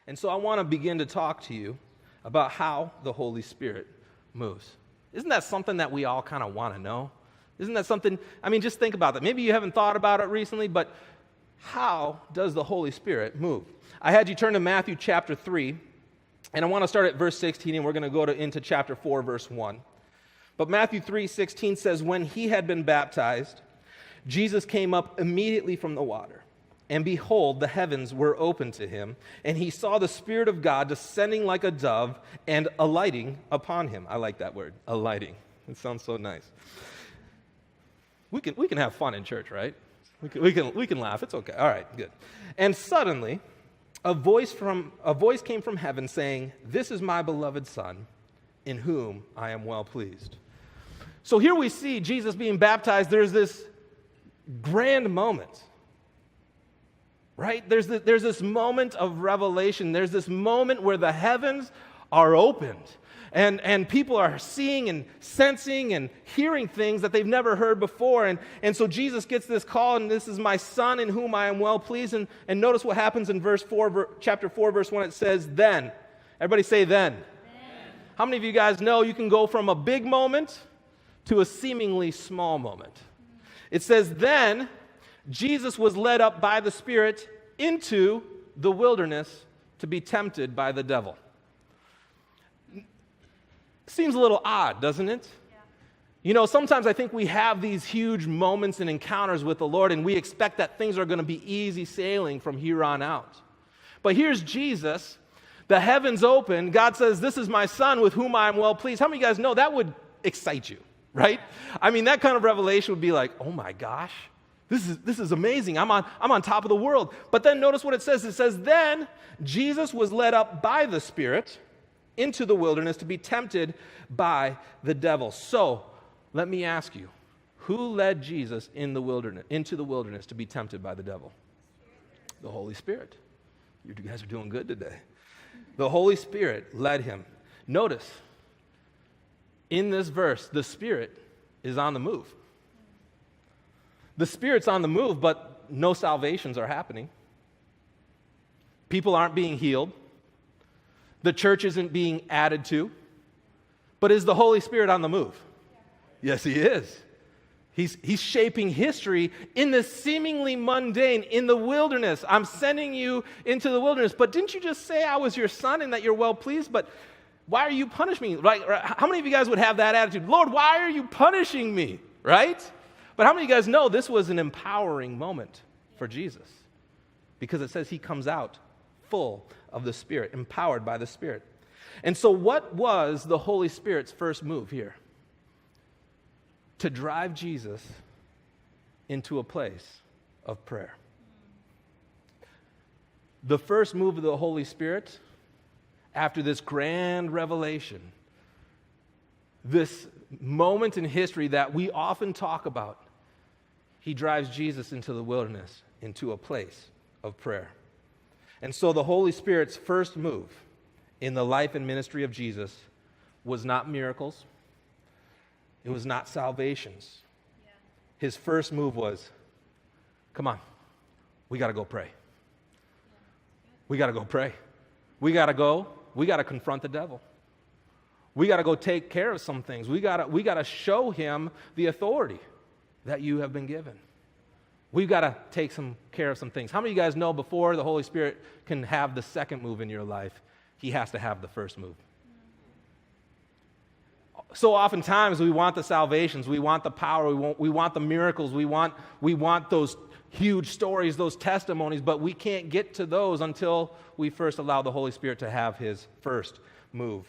And so I want to begin to talk to you about how the Holy Spirit moves. Isn't that something that we all kind of want to know? Isn't that something, just think about that. Maybe you haven't thought about it recently, but how does the Holy Spirit move? I had you turn to Matthew chapter 3, and I want to start at verse 16, and we're going to go into chapter 4, verse 1. But Matthew 3:16 says, when he had been baptized, Jesus came up immediately from the water. And behold, the heavens were opened to him, and he saw the Spirit of God descending like a dove and alighting upon him. I like that word, alighting. It sounds so nice. We can have fun in church, right? We can laugh. It's okay. All right, good. And suddenly, a voice came from heaven saying, "This is my beloved Son, in whom I am well pleased." So here we see Jesus being baptized. There's this grand moment. Right? There's this moment of revelation. There's this moment where the heavens are opened. And people are seeing and sensing and hearing things that they've never heard before. And so Jesus gets this call, and this is my Son in whom I am well pleased. And notice what happens in chapter 4, verse 1. It says, then. Everybody say then. How many of you guys know you can go from a big moment to a seemingly small moment? It says, then Jesus was led up by the Spirit into the wilderness to be tempted by the devil. Seems a little odd, doesn't it? Yeah. Sometimes I think we have these huge moments and encounters with the Lord, and we expect that things are going to be easy sailing from here on out. But here's Jesus, the heavens open, God says, this is my Son with whom I am well pleased. How many of you guys know that would excite you, right? That kind of revelation would be like, oh my gosh, this is amazing. I'm on top of the world. But then notice what it says. It says, then Jesus was led up by the Spirit into the wilderness to be tempted by the devil. So, let me ask you, who led Jesus into the wilderness to be tempted by the devil? The Holy Spirit. You guys are doing good today. The Holy Spirit led him. Notice, in this verse, the Spirit is on the move. The Spirit's on the move, but no salvations are happening. People aren't being healed. The church isn't being added to. But is the Holy Spirit on the move? Yes, he is. He's shaping history in this seemingly mundane, in the wilderness. I'm sending you into the wilderness. But didn't you just say I was your Son and that you're well pleased? But why are you punishing me? Right? How many of you guys would have that attitude? Lord, why are you punishing me? Right? But how many of you guys know this was an empowering moment for Jesus? Because it says he comes out full of the Spirit, empowered by the Spirit. And so what was the Holy Spirit's first move here? To drive Jesus into a place of prayer. The first move of the Holy Spirit, after this grand revelation, this moment in history that we often talk about, he drives Jesus into the wilderness, into a place of prayer. And so the Holy Spirit's first move in the life and ministry of Jesus was not miracles. It was not salvations. Yeah. His first move was, come on, we got to go pray. Yeah. We got to go pray. We got to confront the devil. We got to go take care of some things. We got to show him the authority that you have been given. We've got to take care of some things. How many of you guys know before the Holy Spirit can have the second move in your life, he has to have the first move? So oftentimes we want the salvations, we want the power, we want the miracles, we want those huge stories, those testimonies, but we can't get to those until we first allow the Holy Spirit to have his first move